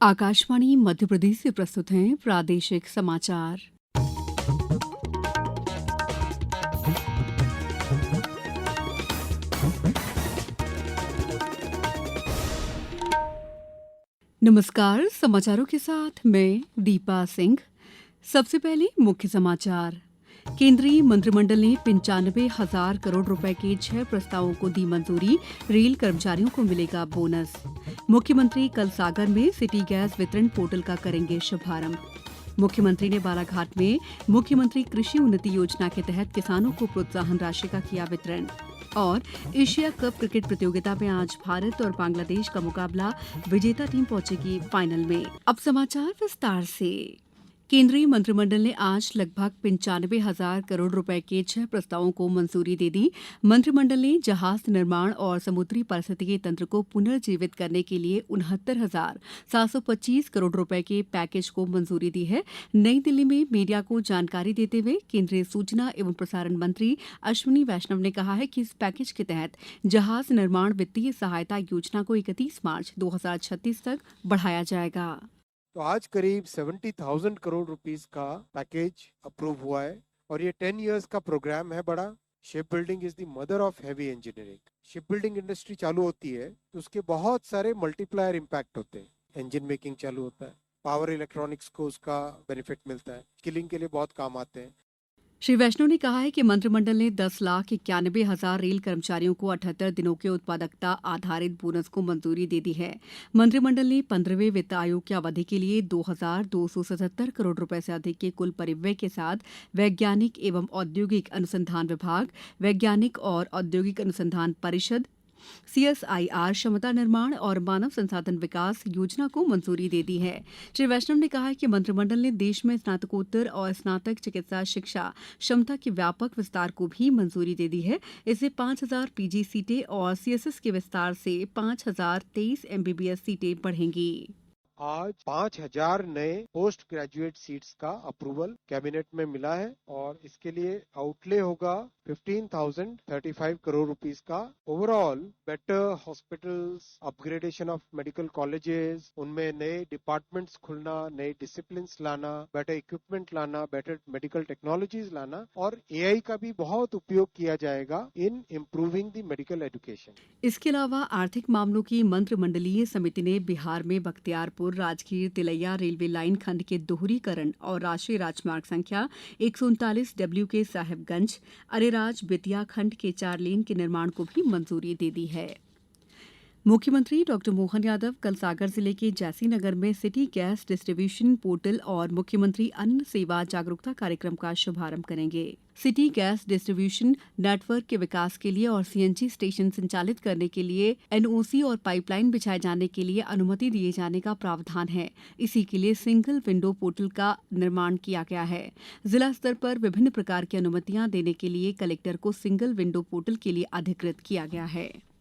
आकाशवाणी मध्य प्रदेश से प्रस्तुत हैं प्रादेशिक समाचार। नमस्कार, समाचारों के साथ मैं दीपा सिंह। सबसे पहले मुख्य समाचार। केंद्रीय मंत्रिमंडल ने 95,000 करोड़ रुपए के 6 प्रस्तावों को दी मंजूरी। रेल कर्मचारियों को मिलेगा बोनस। मुख्यमंत्री कल सागर में सिटी गैस वितरण पोर्टल का करेंगे शुभारंभ। मुख्यमंत्री ने बालाघाट में मुख्यमंत्री कृषि उन्नति योजना के तहत किसानों को प्रोत्साहन राशि का किया वितरण। और एशिया कप क्रिकेट प्रतियोगिता में आज भारत और बांग्लादेश का मुकाबला। विजेता टीम पहुंचेगी फाइनल में। अब समाचार विस्तार से। केंद्रीय मंत्रिमंडल ने आज लगभग 95,000 करोड़ रुपए के 6 प्रस्तावों को मंजूरी दे दी। मंत्रिमंडल ने जहाज निर्माण और समुद्री पारिस्थितिकी तंत्र को पुनर्जीवित करने के लिए 69,725 करोड़ रुपए के पैकेज को मंजूरी दी है। नई दिल्ली में मीडिया को जानकारी देते हुए केंद्रीय सूचना एवं प्रसारण मंत्री अश्विनी वैष्णव ने कहा है कि इस पैकेज के तहत जहाज निर्माण वित्तीय सहायता योजना को 31 मार्च 2036 तक बढ़ाया जाएगा। तो आज करीब 70,000 करोड़ रुपीस का पैकेज अप्रूव हुआ है और ये 10 इयर्स का प्रोग्राम है बड़ा। Ship building is the mother of heavy engineering. Ship building industry चालू होती है तो उसके बहुत सारे मल्टीप्लायर इम्पैक्ट होते हैं। इंजन मेकिंग चालू होता है, पावर इलेक्ट्रॉनिक्स को उसका बेनिफिट मिलता है, स्किलिंग के लिए बहुत काम आते हैं। श्री वैष्णव ने कहा है कि मंत्रिमंडल ने 10,91,000 रेल कर्मचारियों को 78 दिनों के उत्पादकता आधारित बोनस को मंजूरी दे दी है। मंत्रिमंडल ने 15वें वित्त आयोग की अवधि के लिए 2,277 करोड़ रुपए से अधिक के कुल परिव्यय के साथ वैज्ञानिक एवं औद्योगिक अनुसंधान विभाग, वैज्ञानिक और औद्योगिक अनुसंधान परिषद, CSIR, क्षमता निर्माण और मानव संसाधन विकास योजना को मंजूरी दे दी है। श्री वैष्णव ने कहा कि मंत्रिमंडल ने देश में स्नातकोत्तर और स्नातक चिकित्सा शिक्षा क्षमता के व्यापक विस्तार को भी मंजूरी दे दी है। इससे 5,000 PG सीटें और CSS के विस्तार से 5,023 MBBS सीटें बढ़ेंगी। आज 5,000 नए पोस्ट ग्रेजुएट सीट्स का अप्रूवल कैबिनेट में मिला है और इसके लिए आउटले होगा 15,035 करोड़ रुपीस का। Overall better hospitals, upgradation of medical colleges, उनमें नए डिपार्टमेंट्स खुलना, नए डिसिप्लिन्स लाना, बेटर इक्विपमेंट लाना, बेटर मेडिकल टेक्नोलॉजीज लाना और AI का भी बहुत उपयोग किया जाएगा in improving the medical education. इसके अलावा आर्थिक मामलों की मंत्रिमंडलीय समिति ने बिहार में बख्तियारपुर राजगीर तिलैया रेलवे लाइन खंड के दोहरीकरण और राष्ट्रीय राजमार्ग संख्या 139W के साहिबगंज अरेराज बेतिया खंड के 4 लेन के निर्माण को भी मंजूरी दे दी है। मुख्यमंत्री डॉ मोहन यादव कल सागर जिले के जैसीनगर में सिटी गैस डिस्ट्रीब्यूशन पोर्टल और मुख्यमंत्री अन्न सेवा जागरूकता कार्यक्रम का शुभारंभ करेंगे। सिटी गैस डिस्ट्रीब्यूशन नेटवर्क के विकास के लिए और CNG स्टेशन संचालित करने के लिए NOC और पाइपलाइन बिछाए जाने के लिए अनुमति दिए जाने का प्रावधान है। इसी के लिए सिंगल विंडो पोर्टल का निर्माण किया गया है। जिला स्तर पर विभिन्न प्रकार की अनुमतियां देने के लिए कलेक्टर को सिंगल विंडो पोर्टल के लिए अधिकृत किया गया है।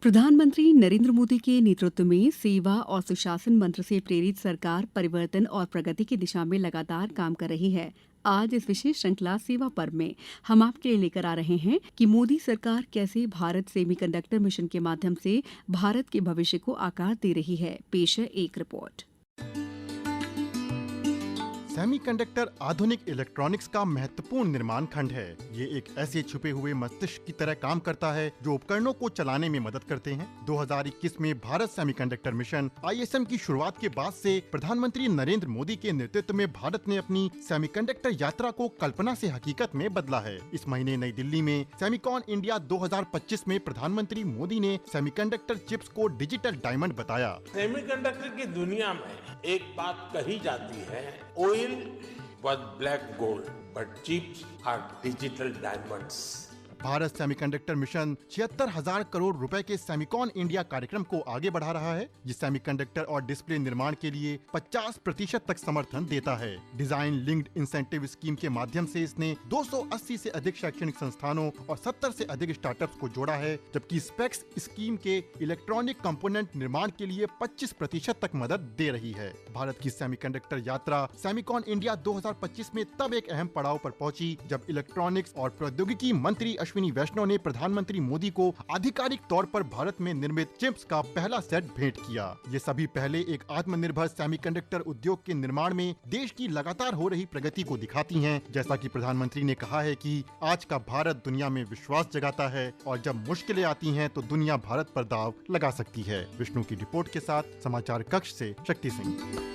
प्रधानमंत्री नरेंद्र मोदी के नेतृत्व में सेवा और सुशासन मंत्र से प्रेरित सरकार परिवर्तन और प्रगति की दिशा में लगातार काम कर रही है। आज इस विशेष श्रृंखला सेवा पर्व में हम आपके लिए लेकर आ रहे हैं कि मोदी सरकार कैसे भारत सेमीकंडक्टर मिशन के माध्यम से भारत के भविष्य को आकार दे रही है। पेश है एक रिपोर्ट। सेमीकंडक्टर आधुनिक इलेक्ट्रॉनिक्स का महत्वपूर्ण निर्माण खंड है। ये एक ऐसे छुपे हुए मस्तिष्क की तरह काम करता है जो उपकरणों को चलाने में मदद करते हैं। 2021 में भारत सेमीकंडक्टर मिशन ISM की शुरुआत के बाद से प्रधानमंत्री नरेंद्र मोदी के नेतृत्व में भारत ने अपनी सेमीकंडक्टर यात्रा को कल्पना से हकीकत में बदला है। इस महीने नई दिल्ली में सेमिकॉन इंडिया 2025 में प्रधानमंत्री मोदी ने सेमीकंडक्टर चिप्स को डिजिटल डायमंड बताया। सेमीकंडक्टर की दुनिया में एक बात कही जाती है, oil was black gold, but chips are digital diamonds. Bharat semiconductor mission 76,000 crore रुपए के सेमिकॉन इंडिया कार्यक्रम को आगे बढ़ा रहा है। ये सेमीकंडक्टर और डिस्प्ले निर्माण के लिए 50% तक समर्थन देता है। डिजाइन लिंक्ड इंसेंटिव स्कीम के माध्यम से इसने 280 से अधिक शैक्षणिक संस्थानों और 70 से अधिक स्टार्टअप्स को जोड़ा है, जबकि स्पेक्स स्कीम के इलेक्ट्रॉनिक कंपोनेंट निर्माण के लिए 25% तक मदद दे रही है। भारत की सेमीकंडक्टर यात्रा सेमिकॉन इंडिया 2025 में तब एक अहम पड़ाव पर पहुंची जब इलेक्ट्रॉनिक्स और प्रौद्योगिकी मंत्री अश्विनी वैष्णव ने प्रधानमंत्री मोदी को आधिकारिक तौर पर भारत में निर्मित चिप्स का पहला सेट भेंट किया। ये सभी पहले एक आत्मनिर्भर सेमीकंडक्टर उद्योग के निर्माण में देश की लगातार हो रही प्रगति को दिखाती हैं। जैसा कि प्रधानमंत्री ने कहा है कि आज का भारत दुनिया में विश्वास जगाता है और जब मुश्किलें आती हैं तो दुनिया भारत पर दाव लगा सकती है। विष्णु की रिपोर्ट के साथ समाचार कक्ष से शक्ति सिंह।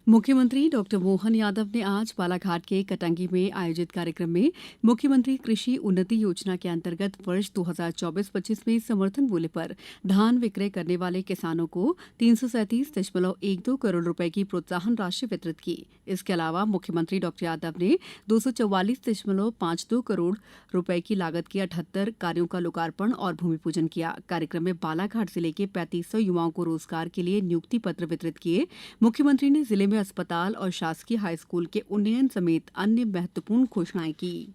मुख्यमंत्री डॉक्टर मोहन यादव ने आज बालाघाट के कटंगी में आयोजित कार्यक्रम में मुख्यमंत्री कृषि उन्नति योजना के अंतर्गत वर्ष 2024-25 में समर्थन मूल्य पर धान विक्रय करने वाले किसानों को 337.12 करोड़ रुपए की प्रोत्साहन राशि वितरित की। इसके अलावा मुख्यमंत्री डॉक्टर यादव ने 244.52 करोड़ रुपए की लागत के 78 कार्यों का लोकार्पण और भूमि पूजन किया। कार्यक्रम में बालाघाट जिले के 3500 युवाओं को रोजगार के लिए नियुक्ति पत्र वितरित किए। मुख्यमंत्री ने जिले में अस्पताल और शासकीय हाई स्कूल के उन्नयन समेत अन्य महत्वपूर्ण घोषणाएं की।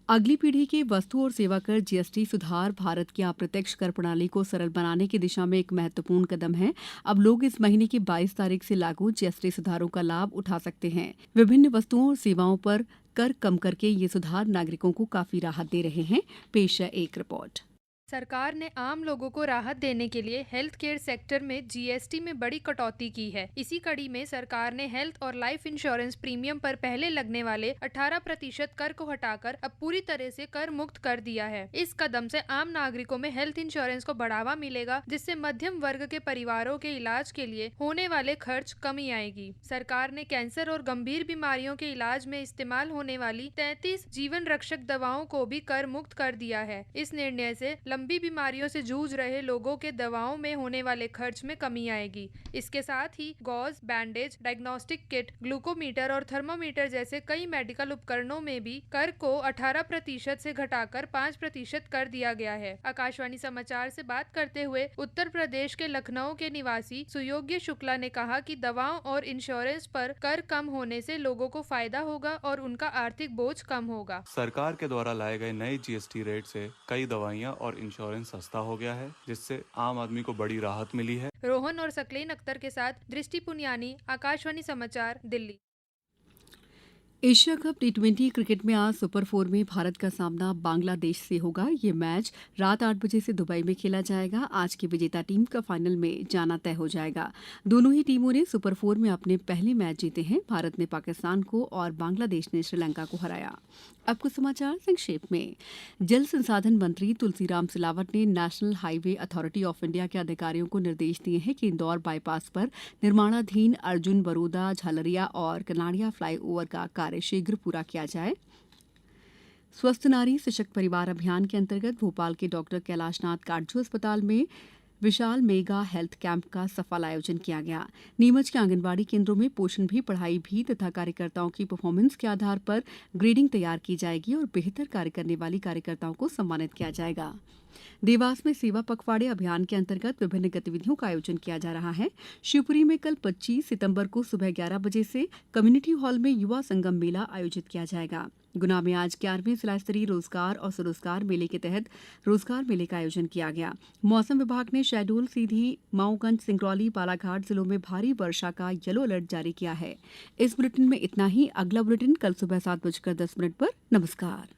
अगली पीढ़ी के वस्तु और सेवा कर जीएसटी सुधार भारत की अप्रत्यक्ष कर प्रणाली को सरल बनाने की दिशा में एक महत्वपूर्ण कदम है। अब लोग इस महीने की 22 तारीख से लागू जीएसटी सुधारों का लाभ उठा सकते हैं। विभिन्न वस्तुओं और सेवाओं पर कर कम करके ये सुधार नागरिकों को काफी राहत दे रहे हैं। पेश है एक रिपोर्ट। सरकार ने आम लोगों को राहत देने के लिए हेल्थ केयर सेक्टर में जीएसटी में बड़ी कटौती की है। इसी कड़ी में सरकार ने हेल्थ और लाइफ इंश्योरेंस प्रीमियम पर पहले लगने वाले 18% कर को हटाकर अब पूरी तरह से कर मुक्त कर दिया है। इस कदम से आम नागरिकों में हेल्थ इंश्योरेंस को बढ़ावा मिलेगा, जिससे मध्यम वर्ग के परिवारों के इलाज के लिए होने वाले खर्च कमी आएगी। सरकार ने कैंसर और गंभीर बीमारियों के इलाज में इस्तेमाल होने वाली 33 जीवन रक्षक दवाओं को भी कर मुक्त कर दिया है। इस निर्णय से लंबी बीमारियों से जूझ रहे लोगों के दवाओं में होने वाले खर्च में कमी आएगी। इसके साथ ही gauze, bandage, diagnostic kit, glucometer और थर्मोमीटर जैसे कई मेडिकल उपकरणों में भी कर को 18% से घटाकर 5% कर दिया गया है। आकाशवाणी समाचार से बात करते हुए उत्तर प्रदेश के लखनऊ के निवासी सुयोग्य शुक्ला ने कहा कि दवाओं और इंश्योरेंस पर कर कम होने से लोगों को फायदा होगा और उनका आर्थिक बोझ कम होगा। सरकार के द्वारा लाए गए नए जीएसटी रेट से कई दवाइयां और इंश्योरेंस सस्ता हो गया है, जिससे आम आदमी को बड़ी राहत मिली है। रोहन और सकलेन अख्तर के साथ दृष्टि पुनियानी, आकाशवाणी समाचार, दिल्ली। एशिया कप टी20 क्रिकेट में आज सुपर 4 में भारत का सामना बांग्लादेश से होगा। ये मैच रात 8 बजे से दुबई में खेला जाएगा। आज की विजेता टीम का फाइनल में जाना तय हो जाएगा। दोनों ही टीमों ने सुपर 4 में अपने पहले मैच जीते हैं। भारत ने पाकिस्तान को और बांग्लादेश ने श्रीलंका को हराया। अब कुछ समाचार संक्षेप में। जल संसाधन मंत्री तुलसीराम सिलावट ने national highway authority of India के अधिकारियों को निर्देश दिए हैं कि इंदौर बाईपास पर निर्माणाधीन अर्जुन बरोदा, झालरिया और कनाड़िया फ्लाईओवर का कार्य शीघ्र पूरा किया जाए। स्वस्थ नारी सशक्त परिवार अभियान के अंतर्गत भोपाल के डॉक्टर कैलाशनाथ काटजू अस्पताल में विशाल मेगा हेल्थ कैंप का सफल आयोजन किया गया। नीमच के आंगनबाड़ी केंद्रों में पोषण भी, पढ़ाई भी तथा कार्यकर्ताओं की परफॉर्मेंस के आधार पर ग्रेडिंग तैयार की जाएगी और बेहतर कार्य करने वाली कार्यकर्ताओं को सम्मानित किया जाएगा। देवास में सेवा पखवाड़े अभियान के अंतर्गत विभिन्न गतिविधियों का आयोजन किया जा रहा है। शिवपुरी में कल 25 सितंबर को सुबह 11 बजे से कम्युनिटी हॉल में युवा संगम मेला आयोजित किया जाएगा। गुना में आज 11वें जिला स्तरीय रोजगार और स्वरोजगार मेले के तहत रोजगार मेले का आयोजन किया गया। मौसम विभाग ने शहडोल, सीधी, माऊगंज, सिंगरौली, बालाघाट जिलों में भारी वर्षा का येलो अलर्ट जारी किया है। इस बुलेटिन में इतना ही। अगला बुलेटिन कल सुबह 7:10 पर। नमस्कार।